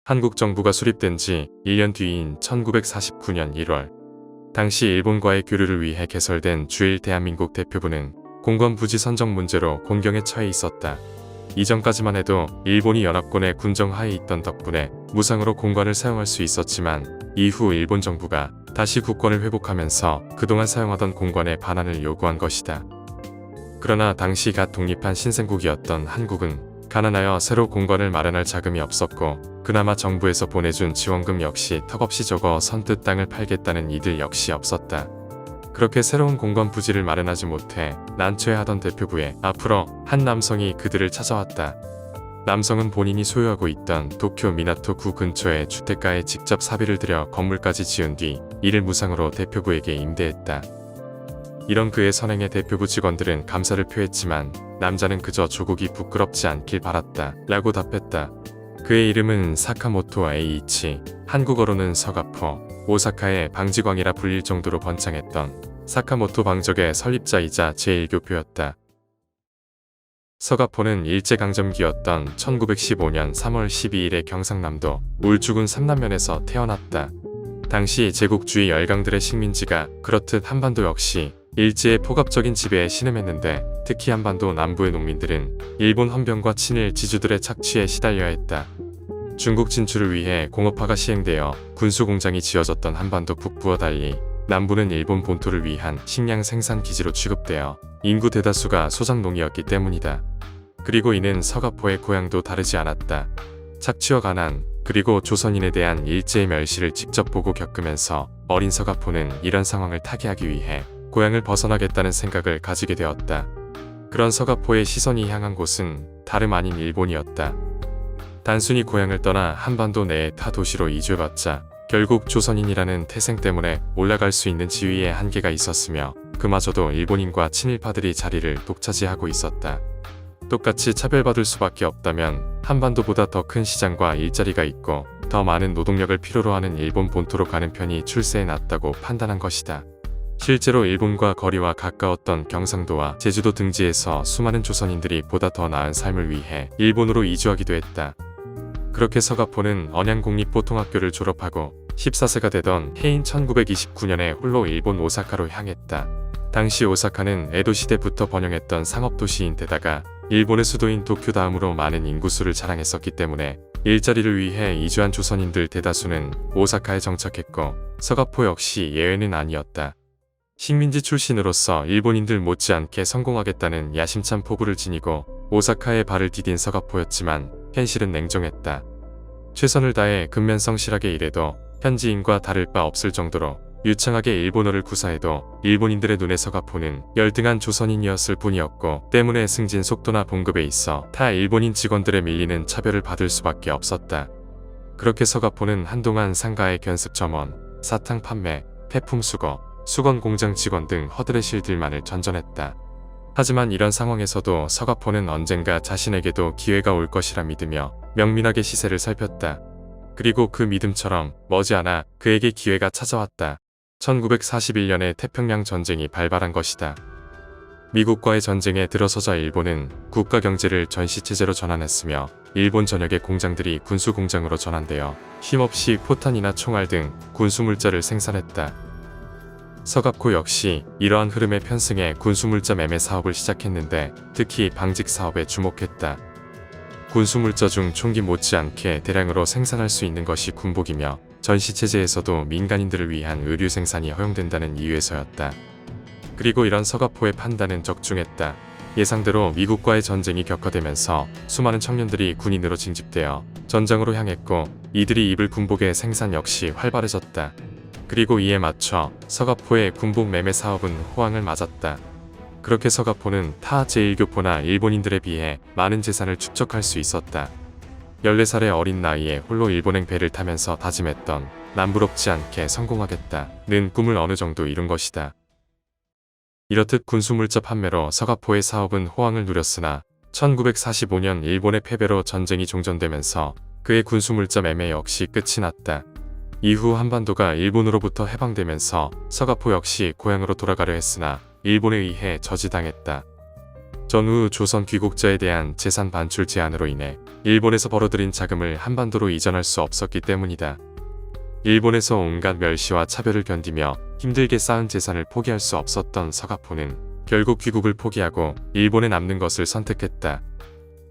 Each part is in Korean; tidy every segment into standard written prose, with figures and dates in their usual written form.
한국 정부가 수립된 지 1년 뒤인 1949년 1월, 당시 일본과의 교류를 위해 개설된 주일 대한민국 대표부는 공관 부지 선정 문제로 곤경에 처해 있었다. 이전까지만 해도 일본이 연합군의 군정 하에 있던 덕분에 무상으로 공관을 사용할 수 있었지만, 이후 일본 정부가 다시 국권을 회복하면서 그동안 사용하던 공관의 반환을 요구한 것이다. 그러나 당시 갓 독립한 신생국이었던 한국은 가난하여 새로 공관을 마련할 자금이 없었고, 그나마 정부에서 보내준 지원금 역시 턱없이 적어 선뜻 땅을 팔겠다는 이들 역시 없었다. 그렇게 새로운 공관 부지를 마련하지 못해 난처해하던 대표부에 앞으로 한 남성이 그들을 찾아왔다. 남성은 본인이 소유하고 있던 도쿄 미나토 구 근처의 주택가에 직접 사비를 들여 건물까지 지은 뒤 이를 무상으로 대표부에게 임대했다. 이런 그의 선행에 대표부 직원들은 감사를 표했지만, 남자는 그저 조국이 부끄럽지 않길 바랐다 라고 답했다. 그의 이름은 사카모토 에이이치, 한국어로는 서가포, 오사카의 방지광이라 불릴 정도로 번창했던 사카모토 방적의 설립자이자 제1교포였다. 서가포는 일제강점기였던 1915년 3월 12일에 경상남도 울주군 삼남면에서 태어났다. 당시 제국주의 열강들의 식민지가 그렇듯 한반도 역시 일제의 폭압적인 지배에 신음했는데, 특히 한반도 남부의 농민들은 일본 헌병과 친일 지주들의 착취에 시달려야 했다. 중국 진출을 위해 공업화가 시행되어 군수공장이 지어졌던 한반도 북부와 달리 남부는 일본 본토를 위한 식량 생산 기지로 취급되어 인구 대다수가 소작농이었기 때문이다. 그리고 이는 서가포의 고향도 다르지 않았다. 착취와 가난, 그리고 조선인에 대한 일제의 멸시를 직접 보고 겪으면서 어린 서가포는 이런 상황을 타개하기 위해 고향을 벗어나겠다는 생각을 가지게 되었다. 그런 서가포의 시선이 향한 곳은 다름 아닌 일본이었다. 단순히 고향을 떠나 한반도 내의 타 도시로 이주해봤자 결국 조선인이라는 태생 때문에 올라갈 수 있는 지위에 한계가 있었으며, 그마저도 일본인과 친일파들이 자리를 독차지하고 있었다. 똑같이 차별받을 수밖에 없다면 한반도보다 더 큰 시장과 일자리가 있고 더 많은 노동력을 필요로 하는 일본 본토로 가는 편이 출세에 낫다고 판단한 것이다. 실제로 일본과 거리와 가까웠던 경상도와 제주도 등지에서 수많은 조선인들이 보다 더 나은 삶을 위해 일본으로 이주하기도 했다. 그렇게 서가포는 언양국립보통학교를 졸업하고 14세가 되던 해인 1929년에 홀로 일본 오사카로 향했다. 당시 오사카는 에도 시대부터 번영했던 상업도시인데다가 일본의 수도인 도쿄 다음으로 많은 인구수를 자랑했었기 때문에 일자리를 위해 이주한 조선인들 대다수는 오사카에 정착했고, 서가포 역시 예외는 아니었다. 식민지 출신으로서 일본인들 못지않게 성공하겠다는 야심찬 포부를 지니고 오사카에 발을 디딘 서가포였지만, 현실은 냉정했다. 최선을 다해 근면성실하게 일해도 현지인과 다를 바 없을 정도로 유창하게 일본어를 구사해도 일본인들의 눈에 서가포는 열등한 조선인이었을 뿐이었고, 때문에 승진 속도나 봉급에 있어 타 일본인 직원들에 밀리는 차별을 받을 수밖에 없었다. 그렇게 서가포는 한동안 상가의 견습 점원, 사탕 판매, 폐품 수거, 수건 공장 직원 등 허드렛일들만을 전전했다. 하지만 이런 상황에서도 서가포는 언젠가 자신에게도 기회가 올 것이라 믿으며 명민하게 시세를 살폈다. 그리고 그 믿음처럼 머지않아 그에게 기회가 찾아왔다. 1941년에 태평양 전쟁이 발발한 것이다. 미국과의 전쟁에 들어서자 일본은 국가 경제를 전시체제로 전환했으며, 일본 전역의 공장들이 군수공장으로 전환되어 쉼없이 포탄이나 총알 등 군수물자를 생산했다. 서가포 역시 이러한 흐름에 편승해 군수물자 매매 사업을 시작했는데, 특히 방직 사업에 주목했다. 군수물자 중 총기 못지않게 대량으로 생산할 수 있는 것이 군복이며, 전시체제에서도 민간인들을 위한 의류 생산이 허용된다는 이유에서였다. 그리고 이런 서가포의 판단은 적중했다. 예상대로 미국과의 전쟁이 격화되면서 수많은 청년들이 군인으로 징집되어 전장으로 향했고, 이들이 입을 군복의 생산 역시 활발해졌다. 그리고 이에 맞춰 서가포의 군복 매매 사업은 호황을 맞았다. 그렇게 서가포는 타 제1교포나 일본인들에 비해 많은 재산을 축적할 수 있었다. 14살의 어린 나이에 홀로 일본행 배를 타면서 다짐했던 남부럽지 않게 성공하겠다는 꿈을 어느 정도 이룬 것이다. 이렇듯 군수물자 판매로 서가포의 사업은 호황을 누렸으나, 1945년 일본의 패배로 전쟁이 종전되면서 그의 군수물자 매매 역시 끝이 났다. 이후 한반도가 일본으로부터 해방되면서 서가포 역시 고향으로 돌아가려 했으나 일본에 의해 저지당했다. 전후 조선 귀국자에 대한 재산 반출 제한으로 인해 일본에서 벌어들인 자금을 한반도로 이전할 수 없었기 때문이다. 일본에서 온갖 멸시와 차별을 견디며 힘들게 쌓은 재산을 포기할 수 없었던 서가포는 결국 귀국을 포기하고 일본에 남는 것을 선택했다.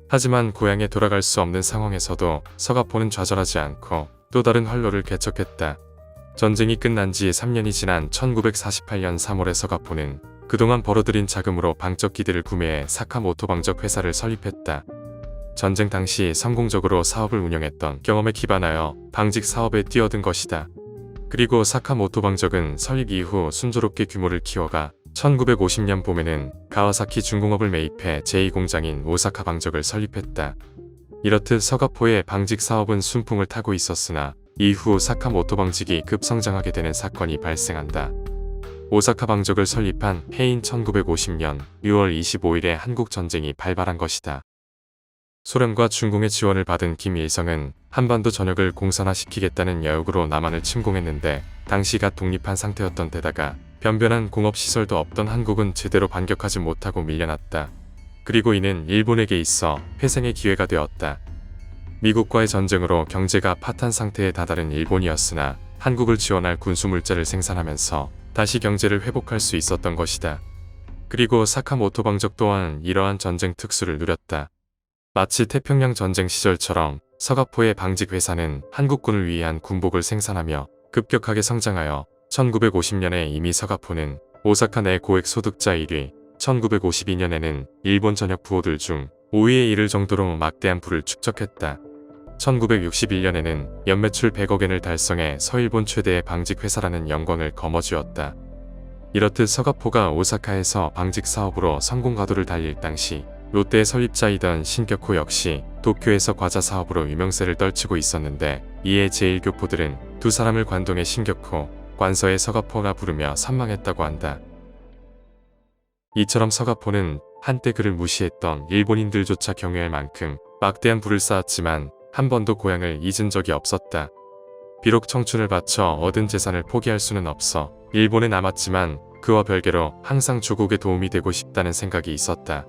하지만 고향에 돌아갈 수 없는 상황에서도 서가포는 좌절하지 않고 또 다른 활로를 개척했다. 전쟁이 끝난 지 3년이 지난 1948년 3월에 서가포는 그동안 벌어들인 자금으로 방적기들을 구매해 사카모토 방적 회사를 설립했다. 전쟁 당시 성공적으로 사업을 운영했던 경험에 기반하여 방직 사업에 뛰어든 것이다. 그리고 사카모토 방적은 설립 이후 순조롭게 규모를 키워가 1950년 봄에는 가와사키 중공업을 매입해 제2공장인 오사카 방적을 설립했다. 이렇듯 서가포의 방직 사업은 순풍을 타고 있었으나 이후 사카모토 방직이 급성장하게 되는 사건이 발생한다. 오사카 방적을 설립한 해인 1950년 6월 25일에 한국전쟁이 발발한 것이다. 소련과 중공의 지원을 받은 김일성은 한반도 전역을 공산화시키겠다는 여욕으로 남한을 침공했는데 당시가 독립한 상태였던 데다가 변변한 공업시설도 없던 한국은 제대로 반격하지 못하고 밀려났다. 그리고 이는 일본에게 있어 회생의 기회가 되었다. 미국과의 전쟁으로 경제가 파탄 상태에 다다른 일본이었으나 한국을 지원할 군수물자를 생산하면서 다시 경제를 회복할 수 있었던 것이다. 그리고 사카모토 방적 또한 이러한 전쟁 특수를 누렸다. 마치 태평양 전쟁 시절처럼 서가포의 방직 회사는 한국군을 위한 군복을 생산하며 급격하게 성장하여 1950년에 이미 서가포는 오사카 내 고액 소득자 1위, 1952년에는 일본 전역 부호들 중 5위에 이를 정도로 막대한 부를 축적했다. 1961년에는 연매출 100억엔을 달성해 서일본 최대의 방직 회사라는 영광을 거머쥐었다. 이렇듯 서가포가 오사카에서 방직 사업으로 성공 가도를 달릴 당시 롯데의 설립자이던 신격호 역시 도쿄에서 과자 사업으로 유명세를 떨치고 있었는데 이에 제1교포들은 두 사람을 관동의 신격호, 관서의 서가포가 부르며 선망했다고 한다. 이처럼 서가포는 한때 그를 무시했던 일본인들조차 경외할 만큼 막대한 부를 쌓았지만 한 번도 고향을 잊은 적이 없었다. 비록 청춘을 바쳐 얻은 재산을 포기할 수는 없어 일본에 남았지만 그와 별개로 항상 조국에 도움이 되고 싶다는 생각이 있었다.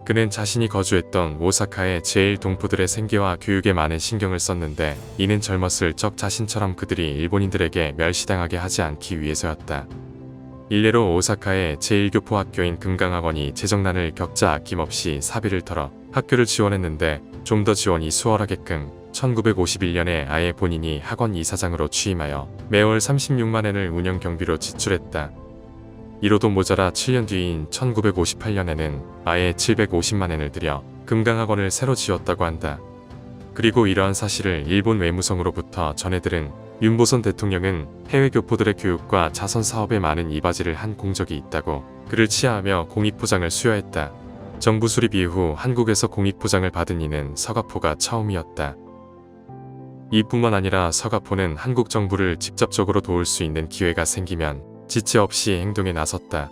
그는 자신이 거주했던 오사카의 제1동포들의 생계와 교육에 많은 신경을 썼는데 이는 젊었을 적 자신처럼 그들이 일본인들에게 멸시당하게 하지 않기 위해서였다. 일례로 오사카의 제1교포 학교인 금강학원이 재정난을 겪자 아낌없이 사비를 털어 학교를 지원했는데 좀 더 지원이 수월하게끔 1951년에 아예 본인이 학원 이사장으로 취임하여 매월 36만엔을 운영 경비로 지출했다. 이로도 모자라 7년 뒤인 1958년에는 아예 750만엔을 들여 금강학원을 새로 지었다고 한다. 그리고 이러한 사실을 일본 외무성으로부터 전해들은 윤보선 대통령은 해외 교포들의 교육과 자선 사업에 많은 이바지를 한 공적이 있다고 그를 치하하며 공익포장을 수여했다. 정부 수립 이후 한국에서 공익포장을 받은 이는 서가포가 처음이었다. 이뿐만 아니라 서가포는 한국 정부를 직접적으로 도울 수 있는 기회가 생기면 지체 없이 행동에 나섰다.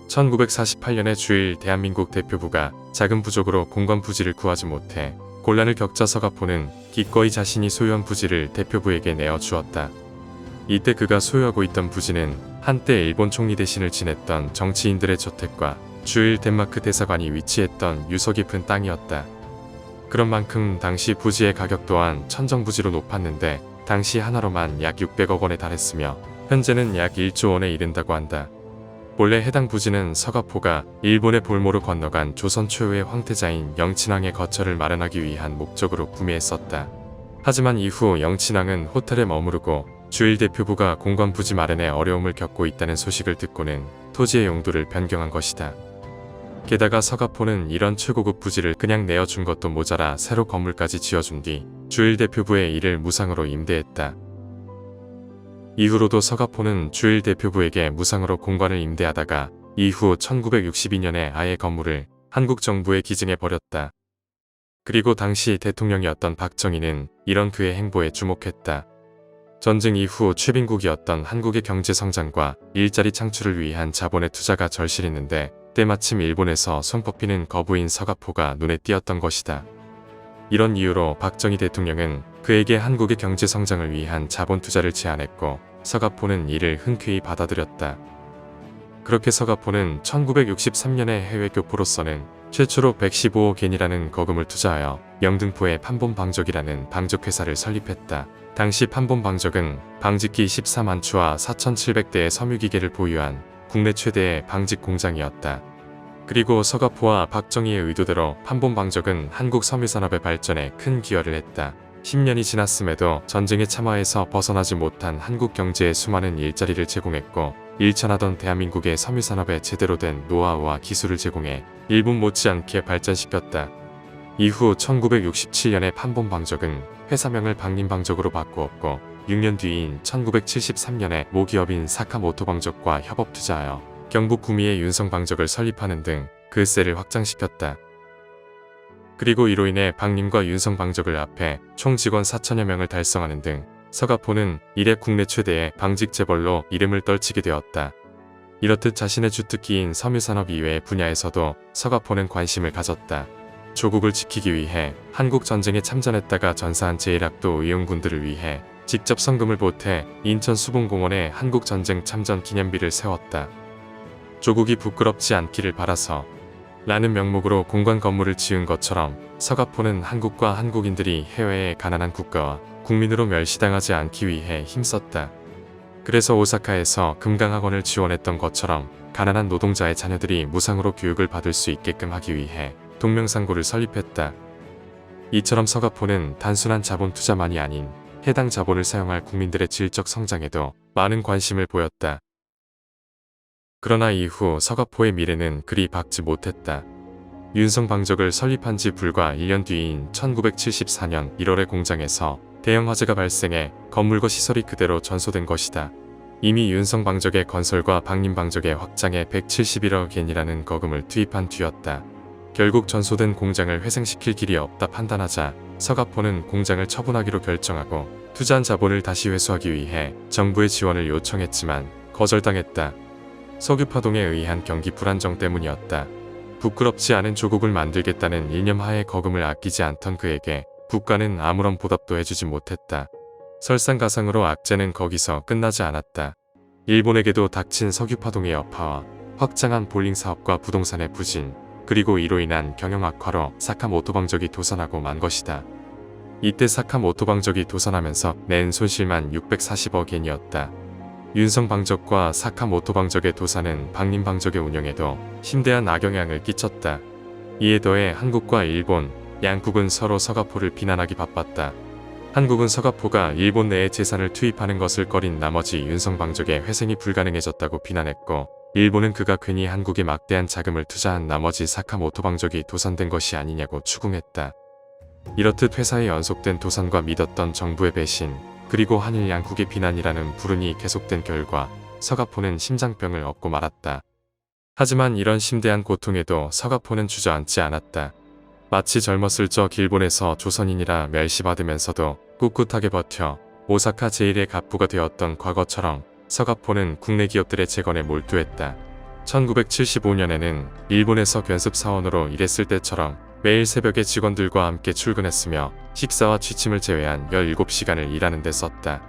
1948년에 주일 대한민국 대표부가 자금 부족으로 공관 부지를 구하지 못해 곤란을 겪자 서가포는 기꺼이 자신이 소유한 부지를 대표부에게 내어주었다. 이때 그가 소유하고 있던 부지는 한때 일본 총리 대신을 지냈던 정치인들의 저택과 주일 덴마크 대사관이 위치했던 유서 깊은 땅이었다. 그런 만큼 당시 부지의 가격 또한 천정부지로 높았는데 당시 하나로만 약 600억 원에 달했으며 현재는 약 1조 원에 이른다고 한다. 본래 해당 부지는 서가포가 일본의 볼모로 건너간 조선 최후의 황태자인 영친왕의 거처를 마련하기 위한 목적으로 구매했었다. 하지만 이후 영친왕은 호텔에 머무르고 주일 대표부가 공관 부지 마련에 어려움을 겪고 있다는 소식을 듣고는 토지의 용도를 변경한 것이다. 게다가 서가포는 이런 최고급 부지를 그냥 내어준 것도 모자라 새로 건물까지 지어준 뒤 주일 대표부에 이를 무상으로 임대했다. 이후로도 서가포는 주일 대표부에게 무상으로 공관을 임대하다가 이후 1962년에 아예 건물을 한국 정부에 기증해 버렸다. 그리고 당시 대통령이었던 박정희는 이런 그의 행보에 주목했다. 전쟁 이후 최빈국이었던 한국의 경제 성장과 일자리 창출을 위한 자본의 투자가 절실했는데 때마침 일본에서 손꼽히는 거부인 서가포가 눈에 띄었던 것이다. 이런 이유로 박정희 대통령은 그에게 한국의 경제 성장을 위한 자본 투자를 제안했고 서가포는 이를 흔쾌히 받아들였다. 그렇게 서가포는 1963년에 해외 교포로서는 최초로 115억엔이라는 거금을 투자하여 영등포에 판본방적이라는 방적회사를 설립했다. 당시 판본방적은 방직기 14만 추와 4,700대의 섬유기계를 보유한 국내 최대의 방직 공장이었다. 그리고 서가포와 박정희의 의도대로 판본방적은 한국 섬유산업의 발전에 큰 기여를 했다. 10년이 지났음에도 전쟁에 참화해서 벗어나지 못한 한국 경제에 수많은 일자리를 제공했고 일천하던 대한민국의 섬유산업에 제대로 된 노하우와 기술을 제공해 일본 못지않게 발전시켰다. 이후 1967년에 판본방적은 회사명을 박림방적으로 바꾸었고 6년 뒤인 1973년에 모기업인 사카모토방적과 협업 투자하여 경북 구미에 윤성방적을 설립하는 등 그 세를 확장시켰다. 그리고 이로 인해 박림과 윤성방적을 합해 총 직원 4천여 명을 달성하는 등 서가포는 이래 국내 최대의 방직 재벌로 이름을 떨치게 되었다. 이렇듯 자신의 주특기인 섬유산업 이외의 분야에서도 서가포는 관심을 가졌다. 조국을 지키기 위해 한국 전쟁에 참전했다가 전사한 제1학도 의용군들을 위해 직접 성금을 보태 인천 수봉공원에 한국전쟁 참전 기념비를 세웠다. 조국이 부끄럽지 않기를 바라서 라는 명목으로 공관 건물을 지은 것처럼 서가포는 한국과 한국인들이 해외의 가난한 국가와 국민으로 멸시당하지 않기 위해 힘썼다. 그래서 오사카에서 금강학원을 지원했던 것처럼 가난한 노동자의 자녀들이 무상으로 교육을 받을 수 있게끔 하기 위해 동명상고를 설립했다. 이처럼 서가포는 단순한 자본 투자만이 아닌 해당 자본을 사용할 국민들의 질적 성장에도 많은 관심을 보였다. 그러나 이후 서가포의 미래는 그리 밝지 못했다. 윤성방적을 설립한 지 불과 1년 뒤인 1974년 1월에 공장에서 대형 화재가 발생해 건물과 시설이 그대로 전소된 것이다. 이미 윤성방적의 건설과 박림방적의 확장에 171억엔이라는 거금을 투입한 뒤였다. 결국 전소된 공장을 회생시킬 길이 없다 판단하자 서가포는 공장을 처분하기로 결정하고 투자한 자본을 다시 회수하기 위해 정부의 지원을 요청했지만 거절당했다. 석유파동에 의한 경기 불안정 때문이었다. 부끄럽지 않은 조국을 만들겠다는 일념하에 거금을 아끼지 않던 그에게 국가는 아무런 보답도 해주지 못했다. 설상가상으로 악재는 거기서 끝나지 않았다. 일본에게도 닥친 석유파동의 여파와 확장한 볼링 사업과 부동산의 부진, 그리고 이로 인한 경영 악화로 사카모토방적이 도산하고 만 것이다. 이때 사카모토방적이 도산하면서 낸 손실만 640억엔이었다. 윤성방적과 사카모토방적의 도산은 박림방적의 운영에도 심대한 악영향을 끼쳤다. 이에 더해 한국과 일본, 양국은 서로 서가포를 비난하기 바빴다. 한국은 서가포가 일본 내에 재산을 투입하는 것을 꺼린 나머지 윤성방적의 회생이 불가능해졌다고 비난했고, 일본은 그가 괜히 한국에 막대한 자금을 투자한 나머지 사카모토방적이 도산된 것이 아니냐고 추궁했다. 이렇듯 회사의 연속된 도산과 믿었던 정부의 배신, 그리고 한일 양국의 비난이라는 불운이 계속된 결과 서가포는 심장병을 얻고 말았다. 하지만 이런 심대한 고통에도 서가포는 주저앉지 않았다. 마치 젊었을 적 일본에서 조선인이라 멸시받으면서도 꿋꿋하게 버텨 오사카 제1의 갑부가 되었던 과거처럼 서가포는 국내 기업들의 재건에 몰두했다. 1975년에는 일본에서 견습사원으로 일했을 때처럼 매일 새벽에 직원들과 함께 출근했으며 식사와 취침을 제외한 17시간을 일하는 데 썼다.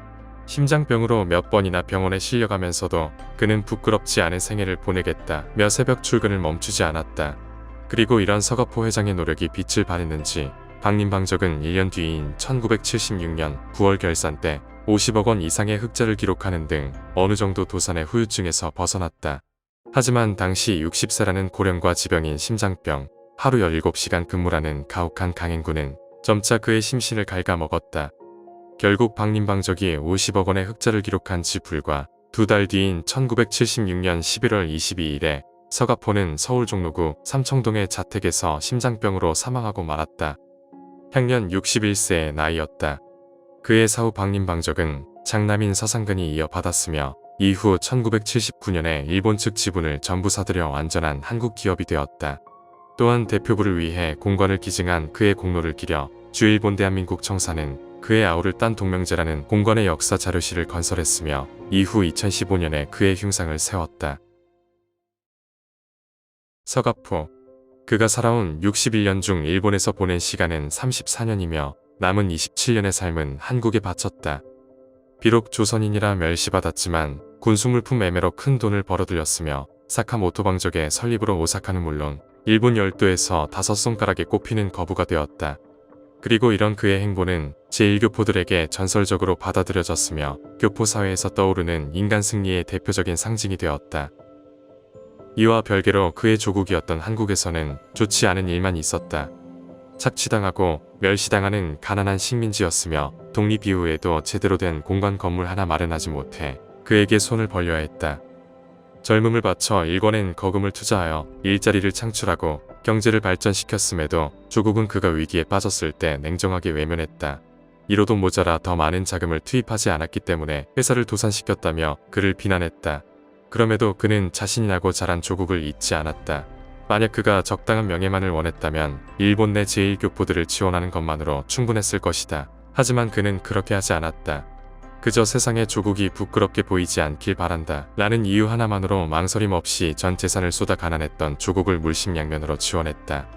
심장병으로 몇 번이나 병원에 실려가면서도 그는 부끄럽지 않은 생애를 보내겠다며 새벽 출근을 멈추지 않았다. 그리고 이런 서가포 회장의 노력이 빛을 발했는지 박림방적은 1년 뒤인 1976년 9월 결산 때 50억 원 이상의 흑자를 기록하는 등 어느 정도 도산의 후유증에서 벗어났다. 하지만 당시 60세라는 고령과 지병인 심장병, 하루 17시간 근무라는 가혹한 강행군은 점차 그의 심신을 갉아먹었다. 결국 박림방적이 50억 원의 흑자를 기록한 지 불과 2달 뒤인 1976년 11월 22일에 서가포는 서울 종로구 삼청동의 자택에서 심장병으로 사망하고 말았다. 향년 61세의 나이였다. 그의 사후 박림방적은 장남인 서상근이 이어받았으며 이후 1979년에 일본 측 지분을 전부 사들여 완전한 한국 기업이 되었다. 또한 대표부를 위해 공관을 기증한 그의 공로를 기려 주일본 대한민국 청사는 그의 아우를 딴 동명제라는 공관의 역사 자료실을 건설했으며 이후 2015년에 그의 흉상을 세웠다. 서가포. 그가 살아온 61년 중 일본에서 보낸 시간은 34년이며 남은 27년의 삶은 한국에 바쳤다. 비록 조선인이라 멸시받았지만 군수물품 매매로 큰 돈을 벌어들였으며 사카모토 방족의 설립으로 오사카는 물론 일본 열도에서 5손가락에 꼽히는 거부가 되었다. 그리고 이런 그의 행보는 제1교포들에게 전설적으로 받아들여졌으며 교포 사회에서 떠오르는 인간 승리의 대표적인 상징이 되었다. 이와 별개로 그의 조국이었던 한국에서는 좋지 않은 일만 있었다. 착취당하고 멸시당하는 가난한 식민지였으며 독립 이후에도 제대로 된 공관 건물 하나 마련하지 못해 그에게 손을 벌려야 했다. 젊음을 바쳐 일본엔 거금을 투자하여 일자리를 창출하고 경제를 발전시켰음에도 조국은 그가 위기에 빠졌을 때 냉정하게 외면했다. 이로도 모자라 더 많은 자금을 투입하지 않았기 때문에 회사를 도산시켰다며 그를 비난했다. 그럼에도 그는 자신이 나고 자란 조국을 잊지 않았다. 만약 그가 적당한 명예만을 원했다면 일본 내 제1교포들을 지원하는 것만으로 충분했을 것이다. 하지만 그는 그렇게 하지 않았다. 그저 세상에 조국이 부끄럽게 보이지 않길 바란다 라는 이유 하나만으로 망설임 없이 전 재산을 쏟아 가난했던 조국을 물심양면으로 지원했다.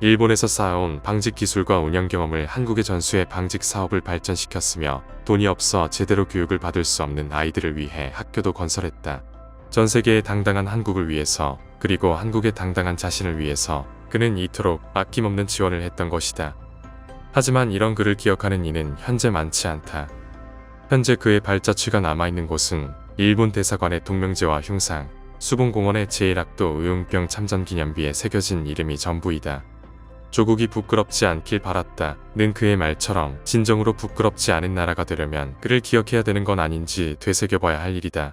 일본에서 쌓아온 방직 기술과 운영 경험을 한국에 전수해 방직 사업을 발전시켰으며 돈이 없어 제대로 교육을 받을 수 없는 아이들을 위해 학교도 건설했다. 전 세계의 당당한 한국을 위해서, 그리고 한국의 당당한 자신을 위해서 그는 이토록 아낌없는 지원을 했던 것이다. 하지만 이런 그를 기억하는 이는 현재 많지 않다. 현재 그의 발자취가 남아있는 곳은 일본 대사관의 동명제와 흉상, 수봉공원의 제1학도 의용병 참전기념비에 새겨진 이름이 전부이다. 조국이 부끄럽지 않길 바랐다 는 그의 말처럼 진정으로 부끄럽지 않은 나라가 되려면 그를 기억해야 되는 건 아닌지 되새겨봐야 할 일이다.